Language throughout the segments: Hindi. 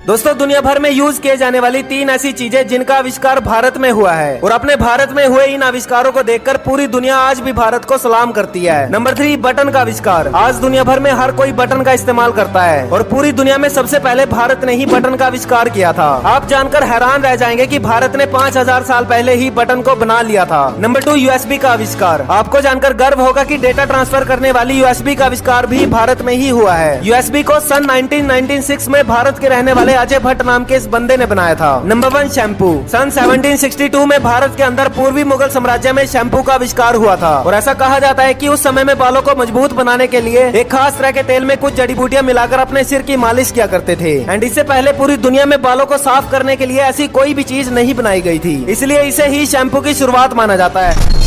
दोस्तों दुनिया भर में यूज किए जाने वाली 3 ऐसी चीजें जिनका आविष्कार भारत में हुआ है और अपने भारत में हुए इन आविष्कारों को देखकर पूरी दुनिया आज भी भारत को सलाम करती है। नंबर 3, बटन का आविष्कार। आज दुनिया भर में हर कोई बटन का इस्तेमाल करता है और पूरी दुनिया में सबसे पहले भारत ने ही बटन का आविष्कार किया था। आप जानकर हैरान रह जाएंगे कि भारत ने 5000 साल पहले ही बटन को बना लिया था। नंबर 2, यूएसबी का आविष्कार। आपको जानकर गर्व होगा कि डेटा ट्रांसफर करने वाली यूएसबी का आविष्कार भी भारत में ही हुआ है। यूएसबी को सन 1996 में भारत के रहने वाले अजय भट्ट नाम के इस बंदे ने बनाया था। Number 1, shampoo. सन 1762 में भारत के अंदर पूर्वी मुगल साम्राज्य में शैम्पू का आविष्कार हुआ था और ऐसा कहा जाता है कि उस समय में बालों को मजबूत बनाने के लिए एक खास तरह के तेल में कुछ जड़ी बूटियां मिलाकर अपने सिर की मालिश किया करते थे। एंड इससे पहले पूरी दुनिया में बालों को साफ करने के लिए ऐसी कोई भी चीज नहीं बनाई गई थी, इसलिए इसे ही शैम्पू की शुरुआत माना जाता है।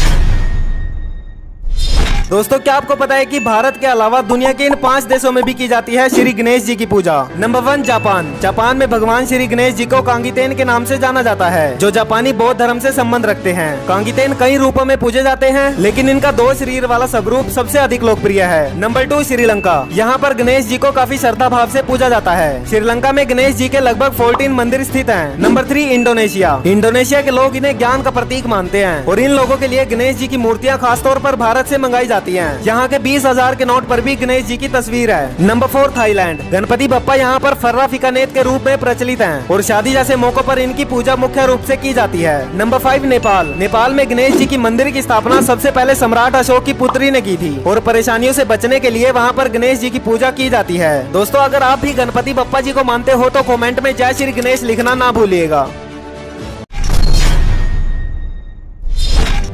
दोस्तों क्या आपको पता है कि भारत के अलावा दुनिया के इन 5 देशों में भी की जाती है श्री गणेश जी की पूजा। Number 1, Japan. जापान में भगवान श्री गणेश जी को कांगीतेन के नाम से जाना जाता है, जो जापानी बौद्ध धर्म से संबंध रखते हैं। कांगीतेन कई रूपों में पूजे जाते हैं, लेकिन इनका 2 शरीर वाला स्वरूप सबसे अधिक लोकप्रिय है। नंबर 2, श्रीलंका। यहाँ पर गणेश जी को काफी श्रद्धा भाव से पूजा जाता है। श्रीलंका में गणेश जी के लगभग 14 मंदिर स्थित हैं। Number 3, Indonesia. इंडोनेशिया के लोग इन्हें ज्ञान का प्रतीक मानते हैं और इन लोगों के लिए गणेश जी की मूर्तियाँ खासतौर पर भारत से मंगाई जाती हैं। यहाँ के 20,000 के नोट पर भी गणेश जी की तस्वीर है। Number 4, Thailand. गणपति बप्पा यहाँ पर फर्रा फिकानेत के रूप में प्रचलित हैं और शादी जैसे मौकों पर इनकी पूजा मुख्य रूप से की जाती है। नंबर 5, नेपाल। नेपाल में गणेश जी की मंदिर की स्थापना सबसे पहले सम्राट अशोक की पुत्री ने की थी और परेशानियों से बचने के लिए वहाँ पर गणेश जी की पूजा की जाती है। दोस्तों अगर आप भी गणपति बप्पा जी को मानते हो तो कमेंट में जय श्री गणेश लिखना ना भूलिएगा।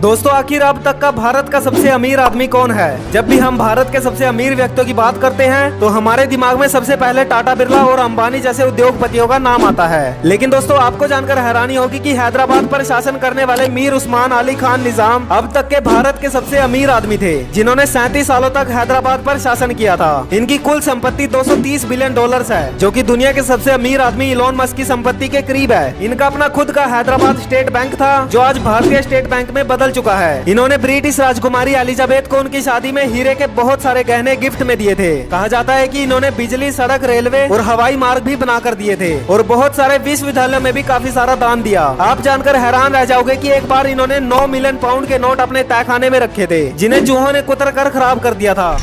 दोस्तों आखिर अब तक का भारत का सबसे अमीर आदमी कौन है? जब भी हम भारत के सबसे अमीर व्यक्तियों की बात करते हैं तो हमारे दिमाग में सबसे पहले टाटा बिरला और अंबानी जैसे उद्योगपतियों का नाम आता है। लेकिन दोस्तों आपको जानकर हैरानी होगी कि हैदराबाद पर शासन करने वाले मीर उस्मान अली खान निजाम अब तक के भारत के सबसे अमीर आदमी थे, जिन्होंने 37 सालों तक हैदराबाद पर शासन किया था। इनकी कुल संपत्ति $230 बिलियन है, जो कि दुनिया के सबसे अमीर आदमी इलोन मस्क की संपत्ति के करीब है। इनका अपना खुद का हैदराबाद स्टेट बैंक था, जो आज भारतीय स्टेट बैंक में बदल चुका है। इन्होंने ब्रिटिश राजकुमारी एलिजाबेथ को उनकी शादी में हीरे के बहुत सारे गहने गिफ्ट में दिए थे। कहा जाता है कि इन्होंने बिजली, सड़क, रेलवे और हवाई मार्ग भी बनाकर दिए थे और बहुत सारे विश्वविद्यालयों में भी काफी सारा दान दिया। आप जानकर हैरान रह जाओगे कि एक बार इन्होंने 9 मिलियन पाउंड के नोट अपने तहखाने में रखे थे, जिन्हें चूहों ने कुतर कर खराब कर दिया था।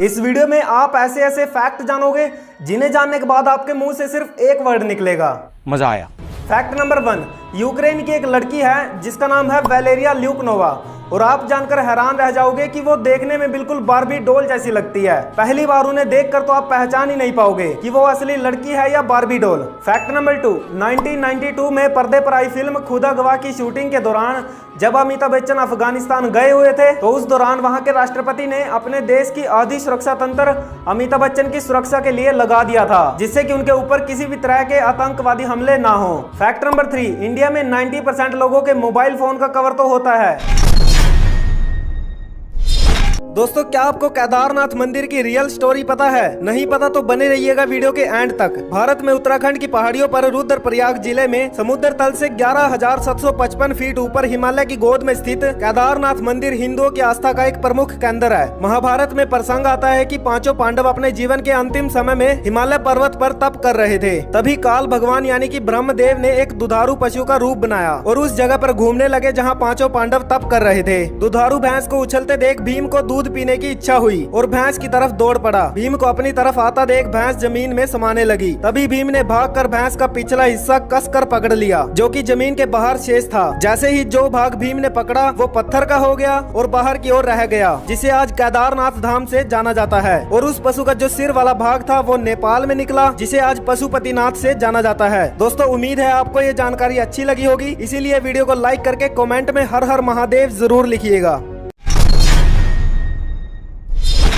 इस वीडियो में आप ऐसे ऐसे फैक्ट जानोगे जिन्हें जानने के बाद आपके मुंह से सिर्फ एक वर्ड निकलेगा, मजा आया। फैक्ट नंबर 1, यूक्रेन की एक लड़की है जिसका नाम है वैलेरिया ल्यूकनोवा और आप जानकर हैरान रह जाओगे कि वो देखने में बिल्कुल बार्बी डॉल जैसी लगती है। पहली बार उन्हें देखकर तो आप पहचान ही नहीं पाओगे कि वो असली लड़की है या बार्बी डॉल। फैक्ट नंबर 2, 1992 में पर्दे पर आई फिल्म खुदा गवाह की शूटिंग के दौरान जब अमिताभ बच्चन अफगानिस्तान गए हुए थे तो उस दौरान वहां के राष्ट्रपति ने अपने देश की आधी सुरक्षा तंत्र अमिताभ बच्चन की सुरक्षा के लिए लगा दिया था, जिससे कि उनके ऊपर किसी भी तरह के आतंकवादी हमले ना हो। फैक्ट नंबर 3, इंडिया में 90% लोगों के मोबाइल फोन का कवर तो होता है। दोस्तों क्या आपको केदारनाथ मंदिर की रियल स्टोरी पता है? नहीं पता तो बने रहिएगा वीडियो के एंड तक। भारत में उत्तराखंड की पहाड़ियों पर रुद्रप्रयाग जिले में समुद्र तल से 11,755 फीट ऊपर हिमालय की गोद में स्थित केदारनाथ मंदिर हिंदुओं की आस्था का एक प्रमुख केंद्र है। महाभारत में प्रसंग आता है कि 5 पांडव अपने जीवन के अंतिम समय में हिमालय पर्वत पर तप कर रहे थे। तभी काल भगवान यानी कि ब्रह्मदेव ने एक दुधारू पशु का रूप बनाया और उस जगह पर घूमने लगे जहाँ 5 पांडव तप कर रहे थे। दुधारू भैंस को उछलते देख भीम को दूध पीने की इच्छा हुई और भैंस की तरफ दौड़ पड़ा। भीम को अपनी तरफ आता देख भैंस जमीन में समाने लगी। तभी भीम ने भागकर भैंस का पिछला हिस्सा कसकर पकड़ लिया, जो कि जमीन के बाहर शेष था। जैसे ही जो भाग भीम ने पकड़ा वो पत्थर का हो गया और बाहर की ओर रह गया, जिसे आज केदारनाथ धाम से जाना जाता है। और उस पशु का जो सिर वाला भाग था वो नेपाल में निकला, जिसे आज पशुपतिनाथ से जाना जाता है। दोस्तों उम्मीद है आपको ये जानकारी अच्छी लगी होगी, इसीलिए वीडियो को लाइक करके कमेंट में हर हर महादेव जरूर लिखिएगा।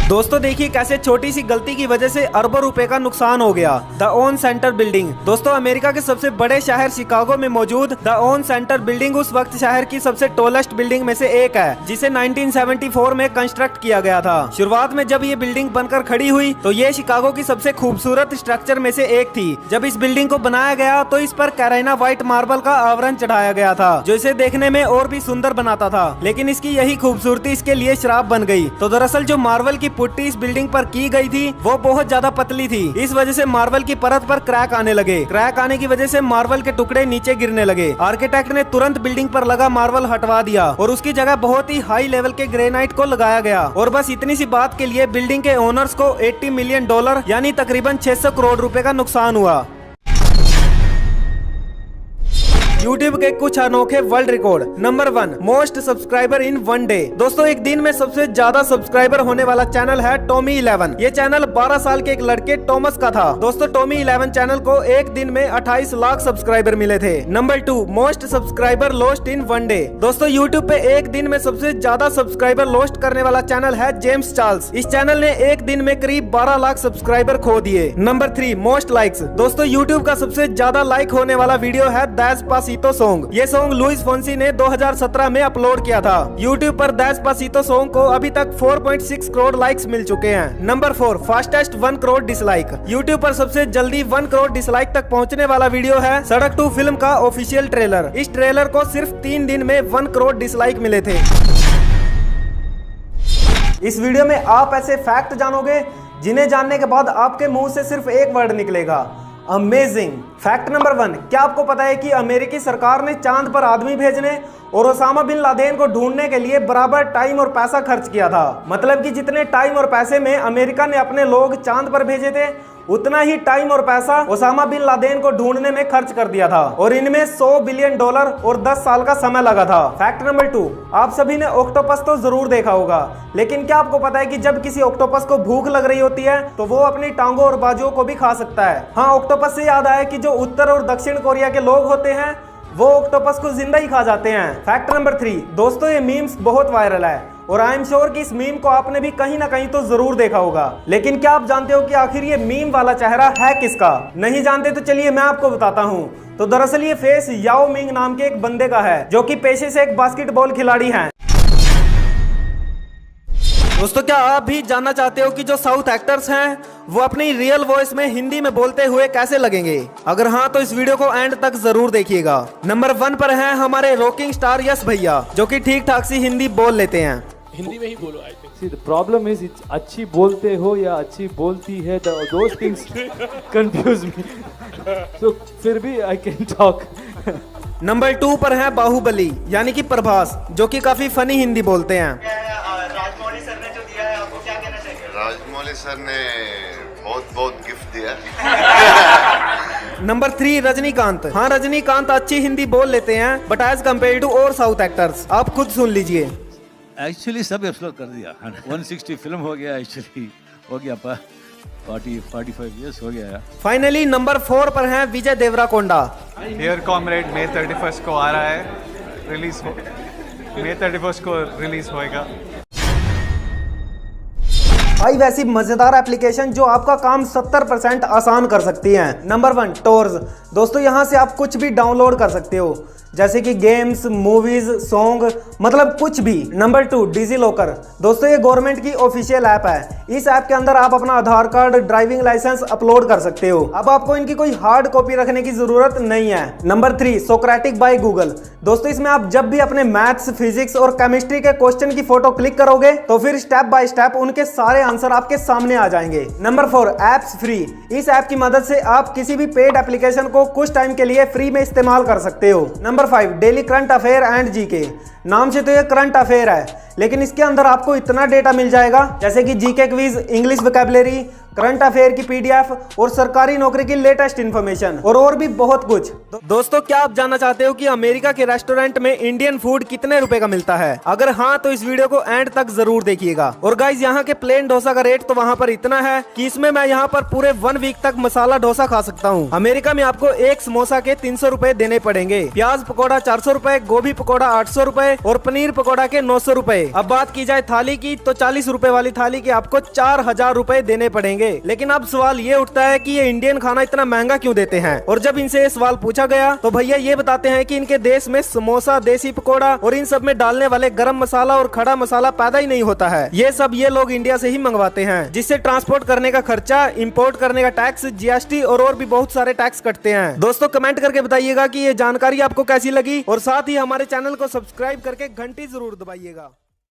दोस्तों देखिए कैसे छोटी सी गलती की वजह से अरबों रुपए का नुकसान हो गया। The own centre building. दोस्तों अमेरिका के सबसे बड़े शहर शिकागो में मौजूद द ओन सेंटर बिल्डिंग उस वक्त शहर की सबसे टॉलेस्ट बिल्डिंग में से एक है, जिसे 1974 में कंस्ट्रक्ट किया गया था। शुरुआत में जब ये बिल्डिंग बनकर खड़ी हुई तो ये शिकागो की सबसे खूबसूरत स्ट्रक्चर में से एक थी। जब इस बिल्डिंग को बनाया गया तो इस पर कैराइना व्हाइट मार्बल का आवरण चढ़ाया गया था, जो इसे देखने में और भी सुंदर बनाता था। लेकिन इसकी यही खूबसूरती इसके लिए श्राप बन गई। तो दरअसल जो मार्बल की पुट्टी इस बिल्डिंग पर की गई थी वो बहुत ज्यादा पतली थी। इस वजह से मार्बल की परत पर क्रैक आने लगे। क्रैक आने की वजह से मार्बल के टुकड़े नीचे गिरने लगे। आर्किटेक्ट ने तुरंत बिल्डिंग पर लगा मार्बल हटवा दिया और उसकी जगह बहुत ही हाई लेवल के ग्रेनाइट को लगाया गया। और बस इतनी सी बात के लिए बिल्डिंग के ओनर्स को $80 मिलियन यानी तकरीबन 600 करोड़ रुपए का नुकसान हुआ। YouTube के कुछ अनोखे world record. Number 1, most subscriber in one day. दोस्तों एक दिन में सबसे ज्यादा सब्सक्राइबर होने वाला चैनल है टॉमी 11। ये चैनल 12 साल के एक लड़के टॉमस का था। दोस्तों टॉमी 11 चैनल को एक दिन में 28 लाख सब्सक्राइबर मिले थे। Number 2, most subscriber lost in one day. दोस्तों YouTube पे एक दिन में सबसे ज्यादा सब्सक्राइबर लॉस्ट करने वाला चैनल है जेम्स चार्ल्स। इस चैनल ने एक दिन में करीब 12 लाख सब्सक्राइबर खो दिए। Number 3, most likes. दोस्तों YouTube का सबसे ज्यादा लाइक होने वाला वीडियो है डेस्पासितो सॉन्ग। ये सॉन्ग लुइस फोंसी ने 2017 में अपलोड किया था। YouTube पर डेस्पासितो सॉन्ग को अभी तक 4.6 करोड़ लाइक्स मिल चुके हैं। Number 4, fastest 1 crore dislike. YouTube पर सबसे जल्दी 1 करोड़ डिसलाइक तक पहुंचने वाला वीडियो है सड़क 2 फिल्म का ऑफिशियल ट्रेलर। इस ट्रेलर को सिर्फ 3 दिन में 1 करोड़ डिसलाइक मिले थे। इस वीडियो में आप ऐसे फैक्ट जानोगे जिन्हें जानने के बाद आपके मुंह से सिर्फ एक वर्ड निकलेगा, अमेजिंग। फैक्ट नंबर 1, क्या आपको पता है कि अमेरिकी सरकार ने चांद पर आदमी भेजने और ओसामा बिन लादेन को ढूंढने के लिए बराबर टाइम और पैसा खर्च किया था। मतलब कि जितने टाइम और पैसे में अमेरिका ने अपने लोग चांद पर भेजे थे उतना ही टाइम और पैसा ओसामा बिन लादेन को ढूंढने में खर्च कर दिया था और इनमें $100 बिलियन और 10 साल का समय लगा था। फैक्ट नंबर 2, आप सभी ने ऑक्टोपस तो जरूर देखा होगा, लेकिन क्या आपको पता है कि जब किसी ऑक्टोपस को भूख लग रही होती है तो वो अपनी टांगों और बाजुओं को भी खा सकता है। हाँ, ऑक्टोपस से याद आया कि जो उत्तर और दक्षिण कोरिया के लोग होते हैं वो ऑक्टोपस को जिंदा ही खा जाते हैं। फैक्ट नंबर 3, दोस्तों ये मीम्स बहुत वायरल है और आई एम श्योर कि इस मीम को आपने भी कहीं ना कहीं तो जरूर देखा होगा। लेकिन क्या आप जानते हो कि आखिर ये मीम वाला चेहरा है किसका? नहीं जानते तो चलिए मैं आपको बताता हूँ। तो दरअसल ये फेस याओ मिंग नाम के एक बंदे का है जो कि पेशे से एक बास्केटबॉल खिलाड़ी हैं। दोस्तों क्या आप भी जानना चाहते हो कि जो साउथ एक्टर्स हैं वो अपनी रियल वॉइस में हिंदी में बोलते हुए कैसे लगेंगे? अगर हाँ तो इस वीडियो को एंड तक जरूर देखिएगा। नंबर 1 पर हैं हमारे रॉकिंग स्टार यस भैया जो कि ठीक ठाक सी हिंदी बोल लेते हैं। हिंदी में ही बोलो। I think See, the problem is अच्छी बोलते हो या अच्छी बोलती है, those things confuse me. So फिर भी I can talk. नंबर 2 पर है बाहुबली यानी कि प्रभास जो कि काफी फनी हिंदी बोलते हैं। राजमौली सर ने जो दिया है आपको क्या कहना चाहिए? राजमौली सर ने बहुत गिफ्ट दिया। नंबर 3 रजनीकांत। हाँ रजनीकांत अच्छी हिंदी बोल लेते हैं बट एज कम्पेयर टू और साउथ एक्टर्स। आप खुद सुन लीजिए। एक्चुअली सब एक्सप्लोर कर दिया। 160 फिल्म हो गया, एक्चुअली हो गया 45 इयर्स हो गया। फाइनली नंबर 4 पर हैं विजय देवराकोंडा। हियर कॉमरेड मई 31 को आ रहा है, मई 31 को रिलीज होएगा। आई वैसी मजेदार एप्लीकेशन जो आपका काम 70% आसान कर सकती हैं। नंबर 1 टोर्स। दोस्तों यहाँ से आप कुछ भी डाउनलोड कर सकते हो जैसे कि गेम्स, मूवीज, सॉन्ग, मतलब कुछ भी। Number 2 digi locker. दोस्तों ये गवर्नमेंट की ऑफिशियल ऐप है। इस ऐप के अंदर आप अपना आधार कार्ड, ड्राइविंग लाइसेंस अपलोड कर सकते हो। अब आपको इनकी कोई हार्ड कॉपी रखने की जरूरत नहीं है। Number 3 Socratic by Google. दोस्तों इसमें आप जब भी अपने मैथ्स, फिजिक्स और केमिस्ट्री के क्वेश्चन की फोटो क्लिक करोगे तो फिर स्टेप बाय स्टेप उनके सारे आंसर आपके सामने आ जाएंगे। Number 4 apps free. इस ऐप की मदद से आप किसी भी पेड एप्लीकेशन को कुछ टाइम के लिए फ्री में इस्तेमाल कर सकते हो। Number 5 daily current affair and GK. नाम से तो ये करंट अफेयर है लेकिन इसके अंदर आपको इतना डेटा मिल जाएगा जैसे कि GK quiz, English vocabulary, current affair की पीडीएफ और सरकारी नौकरी की लेटेस्ट इन्फॉर्मेशन और भी बहुत कुछ। दोस्तों क्या आप जानना चाहते हो कि अमेरिका के रेस्टोरेंट में इंडियन फूड कितने रुपए का मिलता है? अगर हाँ तो इस वीडियो को एंड तक जरूर देखिएगा। और गाइज यहाँ के प्लेन डोसा का रेट तो वहाँ पर इतना है कि इसमें मैं यहाँ पर पूरे 1 वीक तक मसाला डोसा खा सकता हूँ। अमेरिका में आपको एक समोसा के 300 रुपए देने पड़ेंगे, प्याज पकौड़ा 400 रुपए, गोभी पकौड़ा 800 रुपए और पनीर पकौड़ा के 900 रुपए। अब बात की जाए थाली की तो 40 रुपए वाली थाली के आपको 4000 रुपए देने पड़ेंगे। लेकिन अब सवाल ये उठता है कि ये इंडियन खाना इतना महंगा क्यों देते हैं? और जब इनसे ये सवाल पूछा गया तो भैया ये बताते हैं कि इनके देश में समोसा, देसी पकौड़ा और इन सब में डालने वाले गरम मसाला और खड़ा मसाला पैदा ही नहीं होता है। ये सब ये लोग इंडिया से ही मंगवाते हैं, जिससे ट्रांसपोर्ट करने का खर्चा, इंपोर्ट करने का टैक्स, जीएसटी और भी बहुत सारे टैक्स कटते हैं। दोस्तों कमेंट करके बताइएगा कि ये जानकारी आपको कैसी लगी और साथ ही हमारे चैनल को सब्सक्राइब करके घंटी जरूर दबाइएगा।